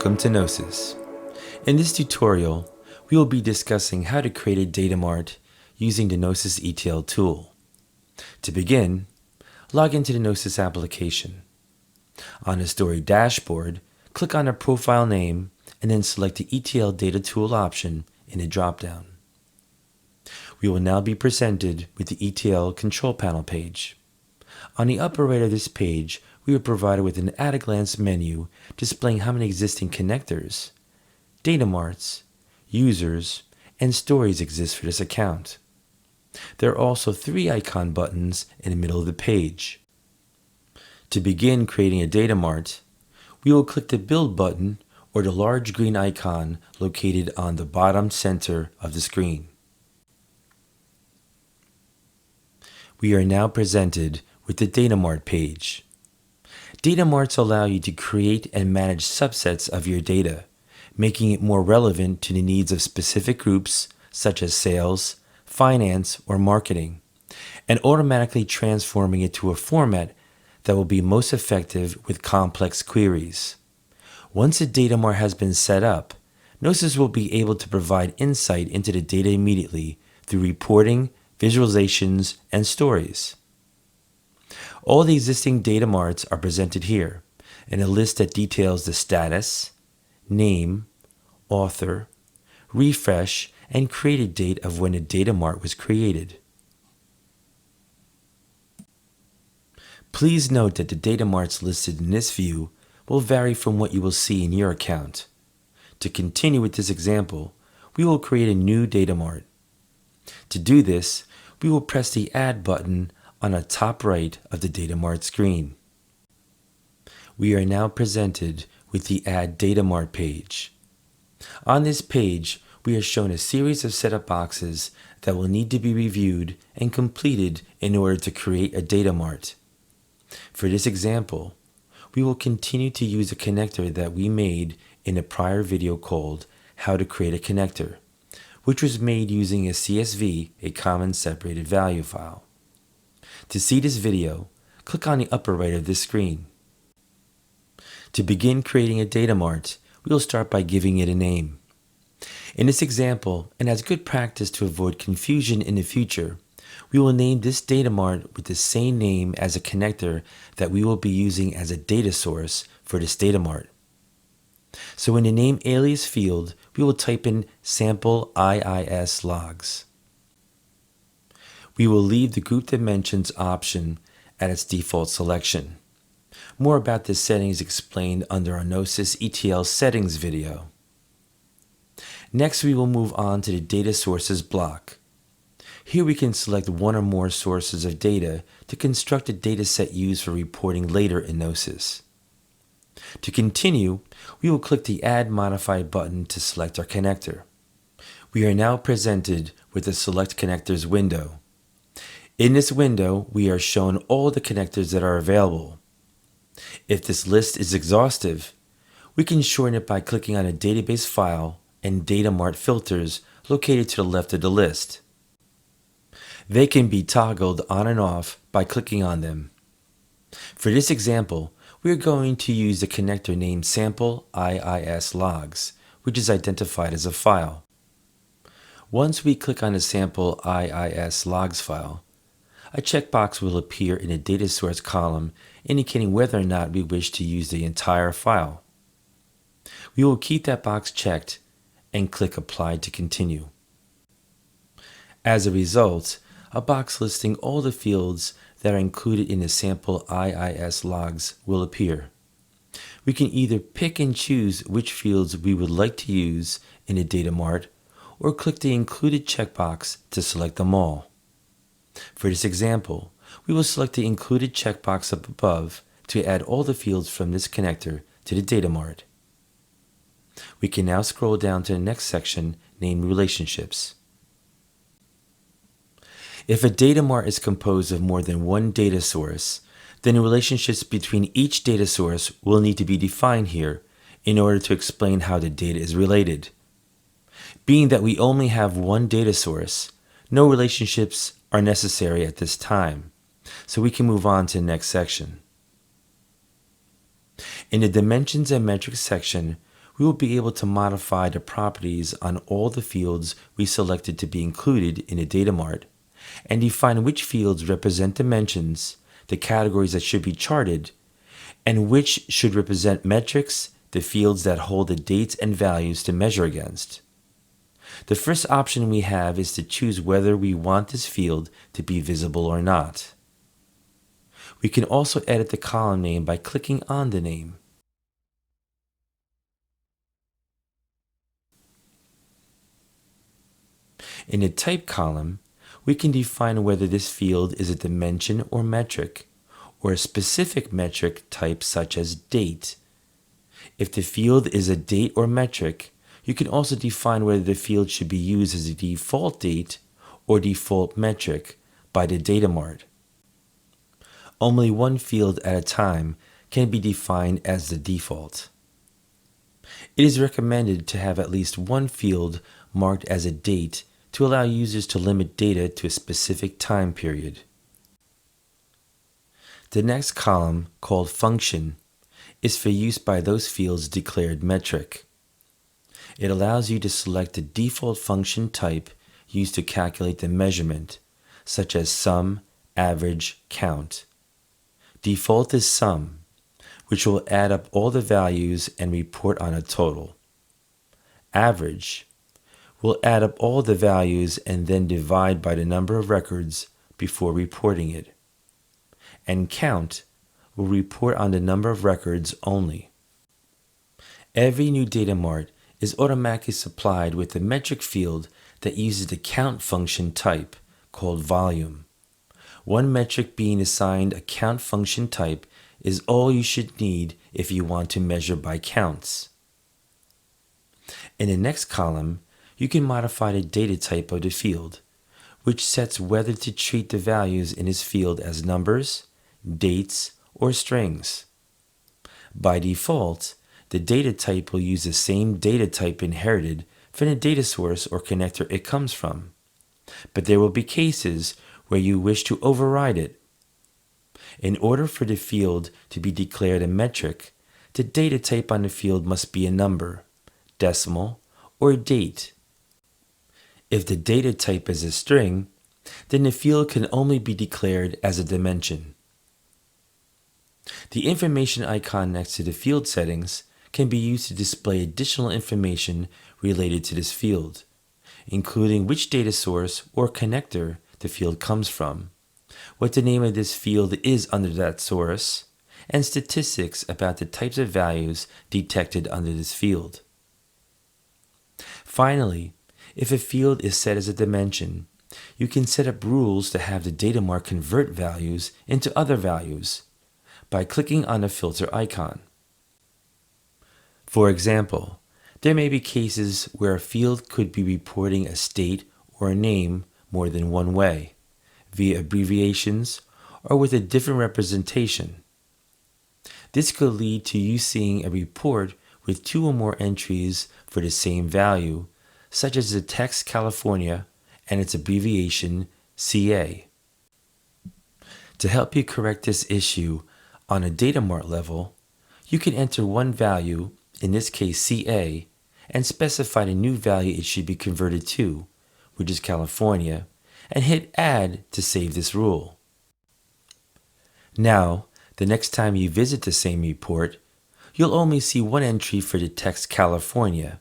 Welcome to Knosys. In this tutorial, we will be discussing how to create a Data Mart using the Knosys ETL tool. To begin, log into the Knosys application. On the Story dashboard, click on the profile name and then select the ETL Data Tool option in the dropdown. We will now be presented with the ETL Control Panel page. On the upper right of this page, we are provided with an at-a-glance menu displaying how many existing connectors, data marts, users, and stories exist for this account. There are also 3 icon buttons in the middle of the page. To begin creating a data mart, we will click the Build button or the large green icon located on the bottom center of the screen. We are now presented with the Data Mart page. Data marts allow you to create and manage subsets of your data, making it more relevant to the needs of specific groups such as sales, finance, or marketing, and automatically transforming it to a format that will be most effective with complex queries. Once a data mart has been set up, Knosys will be able to provide insight into the data immediately through reporting, visualizations, and stories. All the existing data marts are presented here in a list that details the status, name, author, refresh, and created date of when a data mart was created. Please note that the data marts listed in this view will vary from what you will see in your account. To continue with this example, we will create a new data mart. To do this, we will press the Add button on the top right of the Data Mart screen. We are now presented with the Add Data Mart page. On this page, we are shown a series of setup boxes that will need to be reviewed and completed in order to create a data mart. For this example, we will continue to use a connector that we made in a prior video called How to Create a Connector, which was made using a CSV, a common separated value file. To see this video, click on the upper right of this screen. To begin creating a data mart, we will start by giving it a name. In this example, and as good practice to avoid confusion in the future, we will name this data mart with the same name as a connector that we will be using as a data source for this data mart. So in the name alias field, we will type in sample IIS logs. We will leave the group dimensions option at its default selection. More about this setting is explained under our Knosys ETL settings video. Next, we will move on to the data sources block. Here we can select one or more sources of data to construct a data set used for reporting later in Knosys. To continue, we will click the Add Modify button to select our connector. We are now presented with the Select Connectors window. In this window, we are shown all the connectors that are available. If this list is exhaustive, we can shorten it by clicking on a database file and data mart filters located to the left of the list. They can be toggled on and off by clicking on them. For this example, we are going to use the connector named sample IIS logs, which is identified as a file. Once we click on the sample IIS logs file, a checkbox will appear in the data source column indicating whether or not we wish to use the entire file. We will keep that box checked and click Apply to continue. As a result, a box listing all the fields that are included in the sample IIS logs will appear. We can either pick and choose which fields we would like to use in the data mart or click the included checkbox to select them all. For this example, we will select the included checkbox up above to add all the fields from this connector to the data mart. We can now scroll down to the next section named Relationships. If a data mart is composed of more than one data source, then the relationships between each data source will need to be defined here in order to explain how the data is related. Being that we only have one data source, no relationships are necessary at this time, so we can move on to the next section. In the Dimensions and Metrics section, we will be able to modify the properties on all the fields we selected to be included in a Data Mart, and define which fields represent dimensions, the categories that should be charted, and which should represent metrics, the fields that hold the dates and values to measure against. The first option we have is to choose whether we want this field to be visible or not. We can also edit the column name by clicking on the name. In the type column, we can define whether this field is a dimension or metric, or a specific metric type such as date. If the field is a date or metric, you can also define whether the field should be used as a default date or default metric by the Data Mart. Only one field at a time can be defined as the default. It is recommended to have at least one field marked as a date to allow users to limit data to a specific time period. The next column, called Function, is for use by those fields declared metric. It allows you to select the default function type used to calculate the measurement, such as sum, average, count. Default is sum, which will add up all the values and report on a total. Average will add up all the values and then divide by the number of records before reporting it. And count will report on the number of records only. Every new Data Mart is automatically supplied with a metric field that uses the count function type, called volume. One metric being assigned a count function type is all you should need if you want to measure by counts. In the next column, you can modify the data type of the field, which sets whether to treat the values in this field as numbers, dates, or strings. By default, the data type will use the same data type inherited from the data source or connector it comes from, but there will be cases where you wish to override it. In order for the field to be declared a metric, the data type on the field must be a number, decimal, or date. If the data type is a string, then the field can only be declared as a dimension. The information icon next to the field settings can be used to display additional information related to this field, including which data source or connector the field comes from, what the name of this field is under that source, and statistics about the types of values detected under this field. Finally, if a field is set as a dimension, you can set up rules to have the Data Mart convert values into other values by clicking on the filter icon. For example, there may be cases where a field could be reporting a state or a name more than one way, via abbreviations or with a different representation. This could lead to you seeing a report with two or more entries for the same value, such as the text California and its abbreviation CA. To help you correct this issue on a Data Mart level, you can enter one value, in this case CA, and specify the new value it should be converted to, which is California, and hit Add to save this rule. Now, the next time you visit the same report, you'll only see one entry for the text California,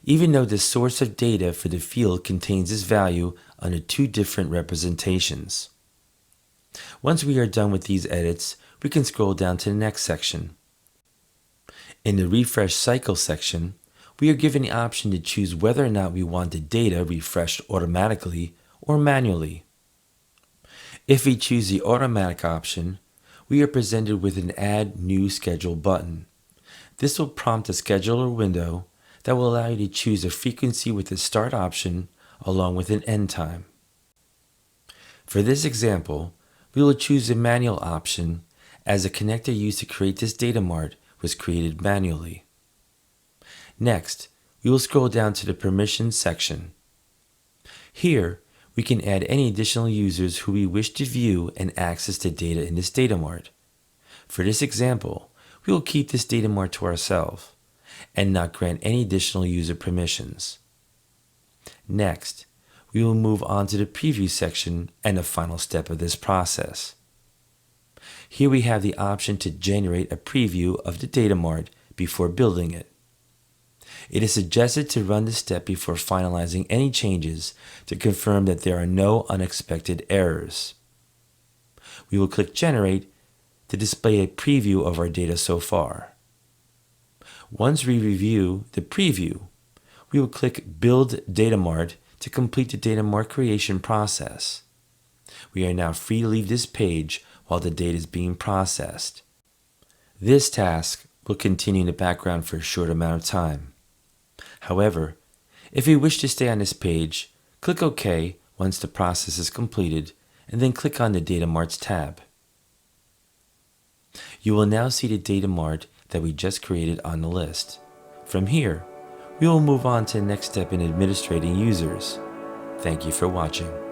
even though the source of data for the field contains this value under two different representations. Once we are done with these edits, we can scroll down to the next section. In the Refresh Cycle section, we are given the option to choose whether or not we want the data refreshed automatically or manually. If we choose the automatic option, we are presented with an Add New Schedule button. This will prompt a scheduler window that will allow you to choose a frequency with the start option along with an end time. For this example, we will choose the manual option as the connector used to create this Data Mart was created manually. Next, we will scroll down to the Permissions section. Here, we can add any additional users who we wish to view and access the data in this Data Mart. For this example, we will keep this Data Mart to ourselves, and not grant any additional user permissions. Next, we will move on to the preview section and the final step of this process. Here we have the option to generate a preview of the Data Mart before building it. It is suggested to run this step before finalizing any changes to confirm that there are no unexpected errors. We will click Generate to display a preview of our data so far. Once we review the preview, we will click Build Data Mart to complete the Data Mart creation process. We are now free to leave this page while the data is being processed. This task will continue in the background for a short amount of time. However, if you wish to stay on this page, click OK once the process is completed, and then click on the Data Marts tab. You will now see the Data Mart that we just created on the list. From here, we will move on to the next step in administrating users. Thank you for watching.